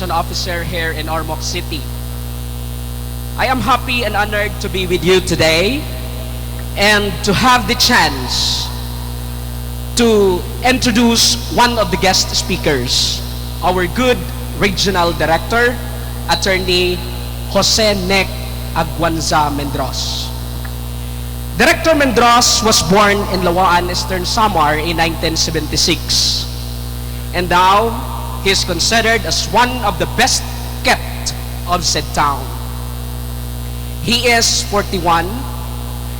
Education Officer here in Ormoc City. I am happy and honored to be with you today and to have the chance to introduce one of the guest speakers, our good Regional Director, Attorney Jose Nick Aguanza Mendros. Director Mendros was born in Lawaan, Eastern Samar in 1976, and now he is considered as one of the best kept of said town. He is 41.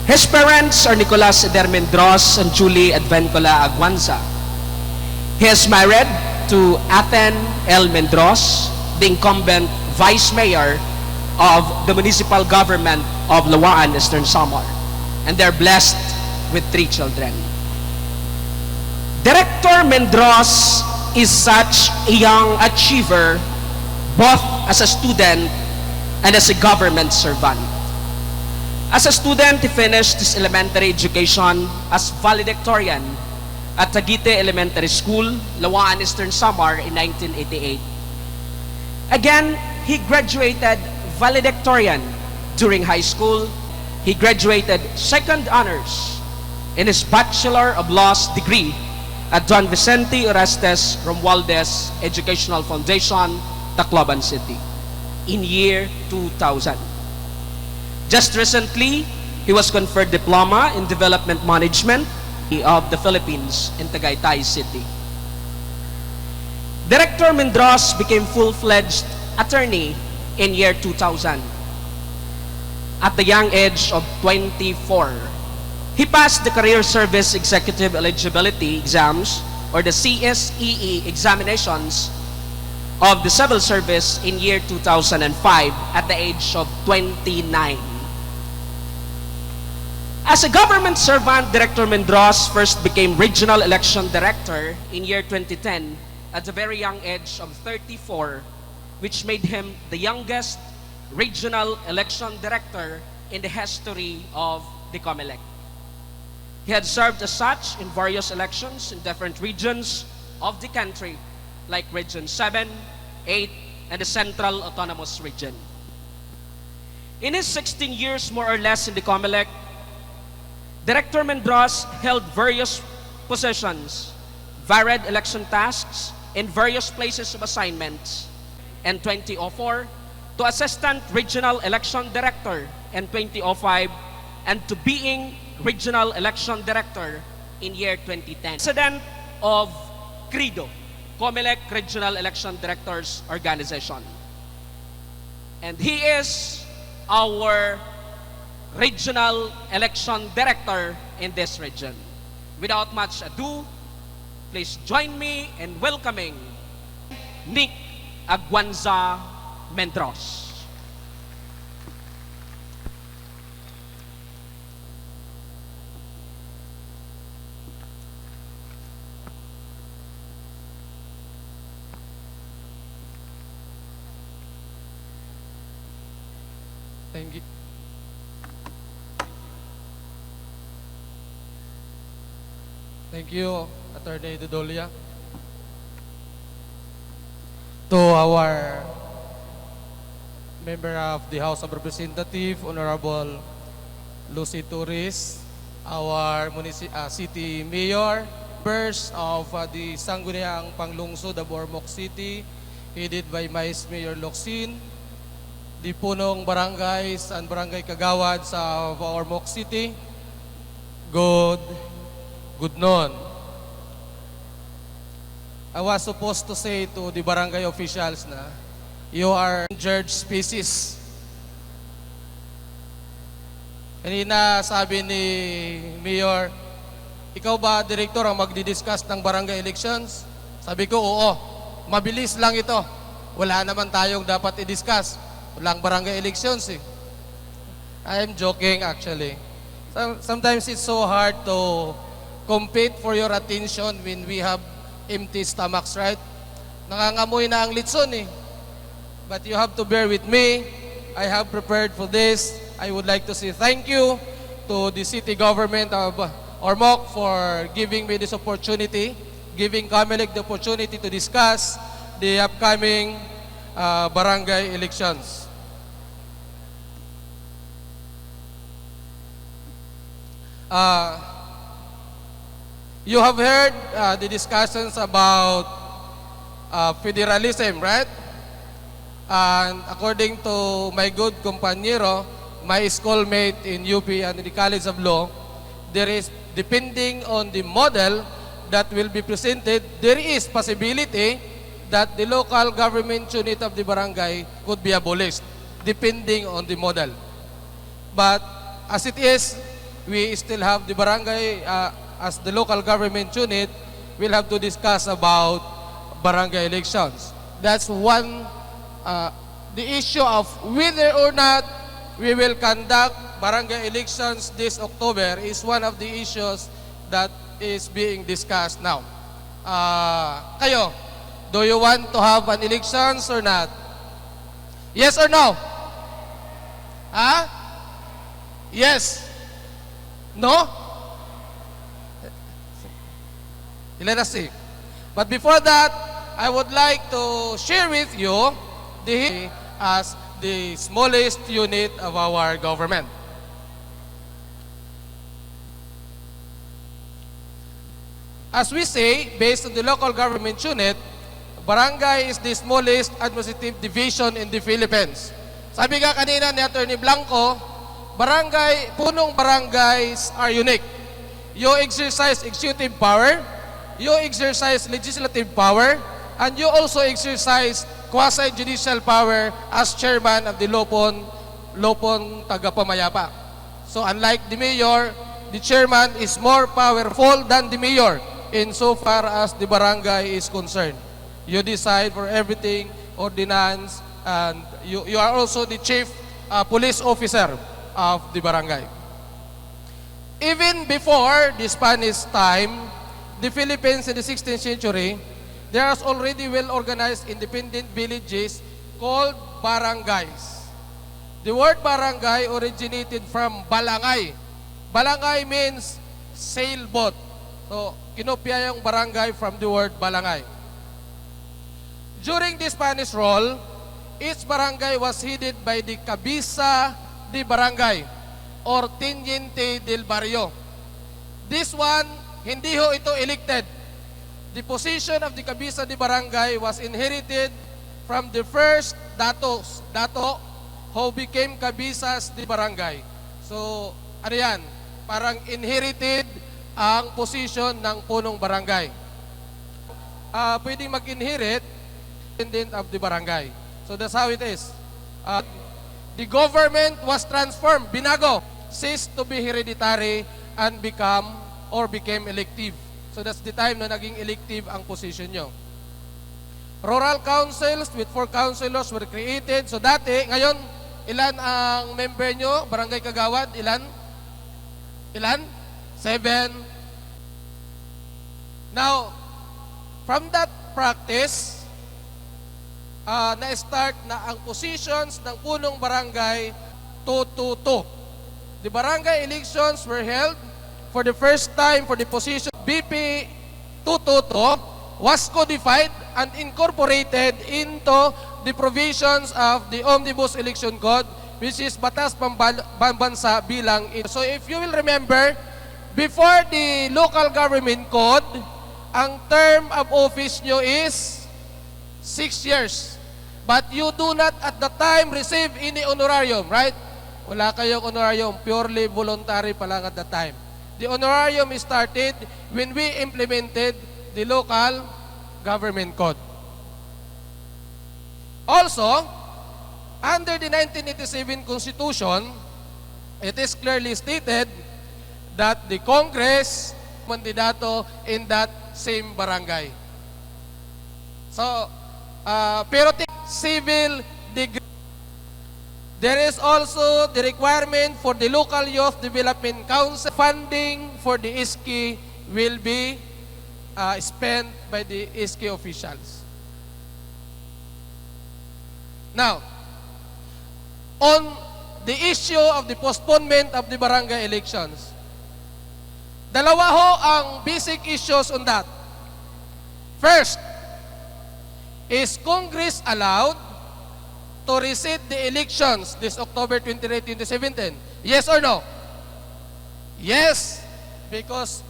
His parents are Nicolas Eder Mendros and Julie Advencola Aguanza. He is married to Athen L. Mendros, the incumbent Vice Mayor of the municipal government of Lawaan, Eastern Samar, and they're blessed with 3 children. Director Mendros is such a young achiever, both as a student and as a government servant. As a student, he finished his elementary education as valedictorian at Taguite Elementary School, Lawaan, Eastern Samar in 1988. Again, he graduated valedictorian during high school. He graduated second honors in his Bachelor of Laws degree at Don Vicente Orestes Romualdez Educational Foundation, Tacloban City in year 2000. Just recently, he was conferred Diploma in Development Management of the Philippines in Tagaytay City. Director Mendros became full-fledged attorney in year 2000 at the young age of 24. He passed the Career Service Executive Eligibility Exams, or the CSEE examinations of the Civil Service in year 2005 at the age of 29. As a government servant, Director Mendros first became Regional Election Director in year 2010 at the very young age of 34, which made him the youngest Regional Election Director in the history of the COMELEC. He had served as such in various elections in different regions of the country, like Region 7, 8, and the Central Autonomous Region. In his 16 years, more or less, in the COMELEC, Director Mendros held various positions, varied election tasks in various places of assignments. In 2004, to Assistant Regional Election Director in 2005, and to being Regional Election Director in year 2010. President of CRIDO, COMELEC Regional Election Directors Organization. And he is our Regional Election Director in this region. Without much ado, please join me in welcoming Nick Aguanza Mendros. Thank you. Thank you, Attorney Dodolia. To our member of the House of Representatives, Honorable Lucy Torres, our City Mayor, members of the Sangguniang Panglungsod of Ormoc City, headed by Vice Mayor Locsin, the punong barangays and barangay kagawads of Ormoc City, good noon. I was supposed to say to the barangay officials na you are endangered species. Kanina sabi ni Mayor, ikaw ba, Director, ang magdi-discuss ng barangay elections? Sabi ko, oo. Mabilis lang ito. Wala naman tayong dapat i-discuss. Walang barangay elections eh. I am joking actually. Sometimes it's so hard to compete for your attention when we have empty stomachs, right? Nangangamoy na ang litson eh. But you have to bear with me. I have prepared for this. I would like to say thank you to the city government of Ormoc for giving me this opportunity, giving COMELEC the opportunity to discuss the upcoming barangay elections. You have heard the discussions about federalism, right? And according to my good compañero, my schoolmate in UP and in the College of Law, there is, depending on the model that will be presented, there is possibility that the local government unit of the barangay could be abolished, depending on the model. But as it is, we still have the barangay as the local government unit. We'll have to discuss about barangay elections. That's one, the issue of whether or not we will conduct barangay elections this October is one of the issues that is being discussed now. Kayo, do you want to have an elections or not? Yes or no? Yes. No? Let us see. But before that, I would like to share with you the as the smallest unit of our government. As we say, based on the local government unit, barangay is the smallest administrative division in the Philippines. Sabi nga kanina ni Attorney Blanco, punong barangays are unique. You exercise executive power, you exercise legislative power, and you also exercise quasi-judicial power as chairman of the Lopon Tagapamayapa. So unlike the mayor, the chairman is more powerful than the mayor insofar as the barangay is concerned. You decide for everything, ordinance, and you are also the chief police officer of the barangay. Even before the Spanish time, the Philippines in the 16th century, there was already well-organized independent villages called barangays. The word barangay originated from balangay. Balangay means sailboat. So, kinopya yung barangay from the word balangay. During the Spanish rule, each barangay was headed by the cabeza de barangay or teniente del barrio. This one, hindi ho ito elected. The position of the cabeza de barangay was inherited from the first dato who became cabezas de barangay. So, ano yan? Parang inherited ang position ng punong barangay. Pwedeng mag-inherit independent of the barangay. So that's how it is. The government was transformed, binago, ceased to be hereditary and became elective. So that's the time na naging elective ang position nyo. Rural councils with 4 councilors were created. So dati, ngayon, ilan ang member nyo? Barangay Kagawad, ilan? Ilan? 7. Now, from that practice, na-start na ang positions ng punong barangay 2-2-2. The barangay elections were held for the first time for the position BP 222 was codified and incorporated into the provisions of the Omnibus Election Code, which is Batas Pambansa bilang ito. So if you will remember, before the local government code, ang term of office nyo is 6 years. But you do not at the time receive any honorarium, right? Wala kayong honorarium, purely voluntary pa lang at the time. The honorarium started when we implemented the local government code. Also, under the 1987 Constitution, it is clearly stated that the Congress mandidato in that same barangay. So, pero civil degree. There is also the requirement for the Local Youth Development Council. Funding for the ISKI will be spent by the ISKI officials. Now, on the issue of the postponement of the barangay elections, dalawa ho ang basic issues on that. First, is Congress allowed to reset the elections this October 28, 2017? Yes or no? Yes, because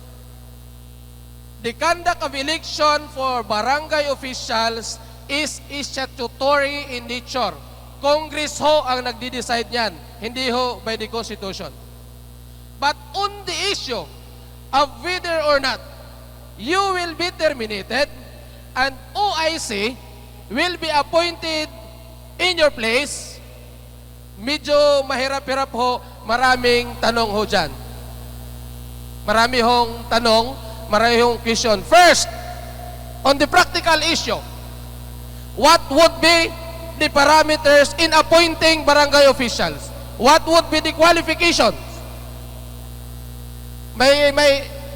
the conduct of election for barangay officials is statutory in nature. Congress ho ang nagdi-decide niyan, hindi ho by the Constitution. But on the issue of whether or not you will be terminated and OIC will be appointed in your place, medyo mahirap-hirap ho, maraming tanong ho dyan. Marami hong tanong, marami hong question. First, on the practical issue, what would be the parameters in appointing barangay officials? What would be the qualifications?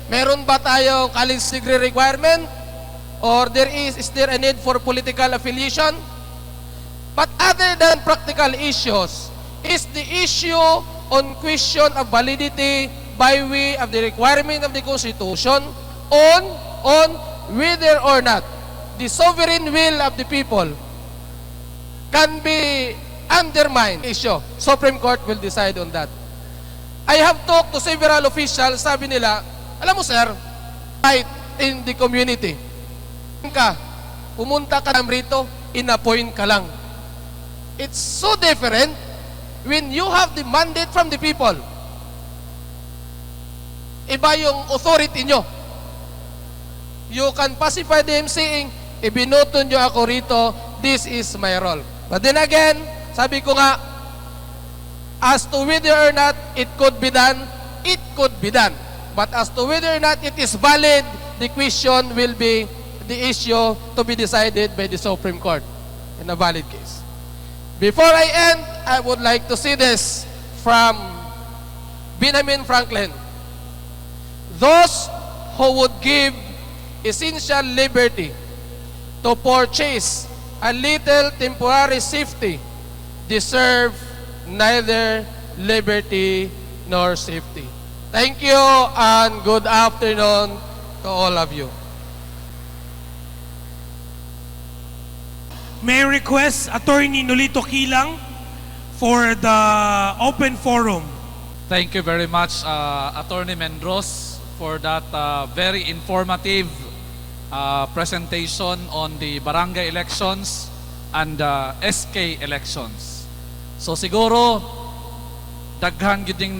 Meron ba tayong college degree requirement? Or is there a need for political affiliation? But other than practical issues, is the issue on question of validity by way of the requirement of the Constitution on whether or not the sovereign will of the people can be undermined issue. Supreme Court will decide on that. I have talked to several officials, sabi nila, alam mo sir, right in the community, pumunta ka lang rito, in-appoint ka lang. It's so different when you have the mandate from the people. Iba yung authority nyo. You can pacify them saying, ibinoto nyo ako rito, this is my role. But then again, sabi ko nga, as to whether or not it could be done, it could be done. But as to whether or not it is valid, the question will be the issue to be decided by the Supreme Court in a valid case. Before I end, I would like to see this from Benjamin Franklin. Those who would give essential liberty to purchase a little temporary safety deserve neither liberty nor safety. Thank you and good afternoon to all of you. May I request Attorney Nolito Kilang for the open forum. Thank you very much, Attorney Mendros, for that very informative presentation on the barangay elections and SK elections. So siguro, daghan gyud ding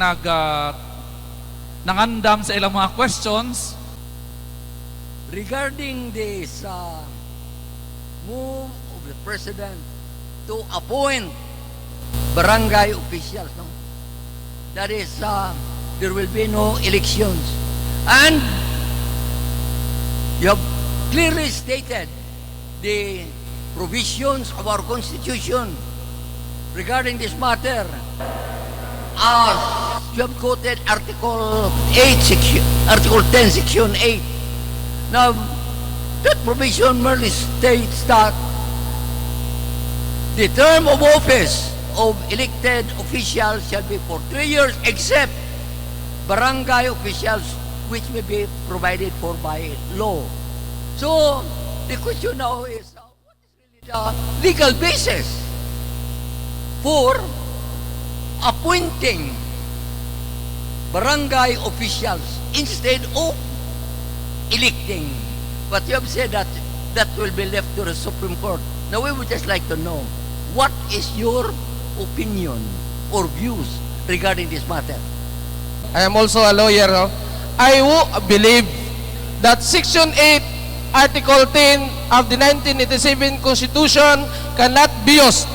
nangandam sa ilang mga questions. Regarding this move of the President to appoint barangay officials, no? That is, there will be no elections. And you have clearly stated the provisions of our Constitution regarding this matter. As you have quoted Article 10, Section 8. Now, that provision merely states that the term of office of elected officials shall be for 3 years, except barangay officials, which may be provided for by law. So, the question now is, what is really the legal basis for appointing barangay officials instead of electing? But you have said that that will be left to the Supreme Court. Now, we would just like to know, what is your opinion or views regarding this matter? I am also a lawyer. No? I believe that Section 8, Article 10 of the 1987 Constitution cannot be used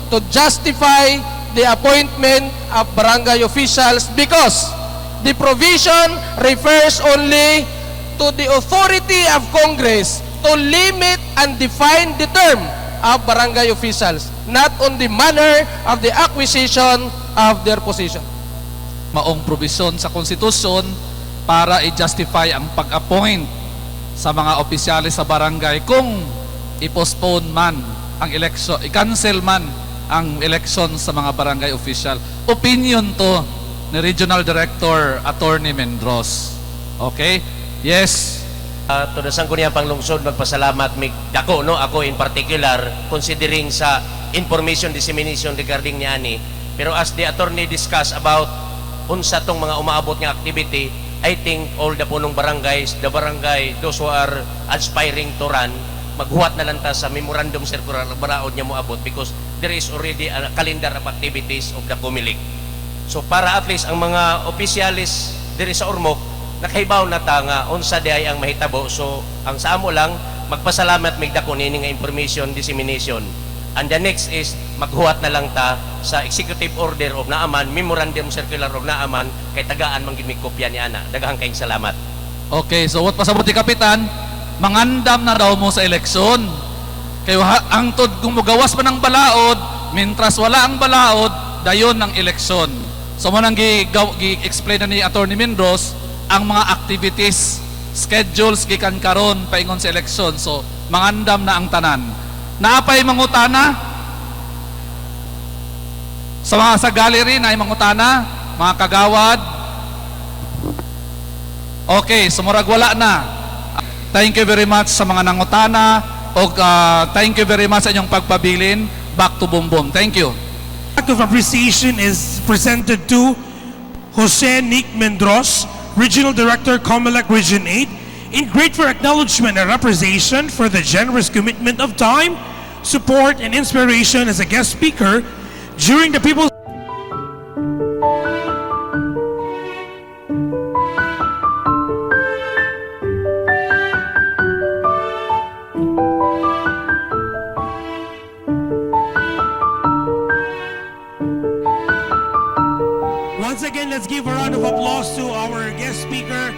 to justify the appointment of barangay officials because the provision refers only to the authority of Congress to limit and define the term of barangay officials, not on the manner of the acquisition of their position. Maong provision sa konstitusyon para i-justify ang pag-appoint sa mga opisyalis sa barangay kung i-postpone man ang election, i-cancel man ang election sa mga barangay official. Opinion to ni Regional Director Attorney Mendros. Okay? Yes. Tunasan ko niya panglungsod magpasalamat mig dako no ako in particular considering sa information dissemination regarding niya ani. Pero as the attorney discuss about unsa tong mga umaabot nga activity, I think all the punong barangays, the barangay, those who are aspiring to run, maghuwat na lang ta sa memorandum circular baraod niya mo abot because there is already a calendar of activities of the Comelec. So para at least ang mga opisyalis diri sa Ormoc nakahibaw na ta nga unsa diay ang mahitabo. So ang sa amo lang magpasalamat mig dako nini nga information dissemination. And the next is maghuwat na lang ta sa executive order of naaman, memorandum circular of naaman kay tagaan man gid mig kopya ni ana. Daghang kayong salamat. Okay, so what pasabot ni Kapitan, mangandam na daw mo sa eleksyon. Kaya ang tod kung mugawas pa ng balaod, mintras wala ang balaod, dayon ng eleksyon. So mo nang gi-explain na ni Attorney Mindros ang mga activities, schedules gikan karon paingon sa eleksyon. So mangandam na ang tanan. Naapay mangutana sa mga sa gallery na ay mangutana, mga kagawad. Okay, sumurag wala na. Thank you very much sa mga nangutana o thank you very much sa inyong pagpabilin. Back to Bumbum. Thank you. Act of appreciation is presented to Jose Nick Mendros, Regional Director, Comelec Region 8, in grateful acknowledgement and appreciation for the generous commitment of time, support, and inspiration as a guest speaker during the People's Once again, let's give a round of applause to our guest speaker,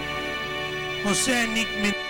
Jose Nick Mendros.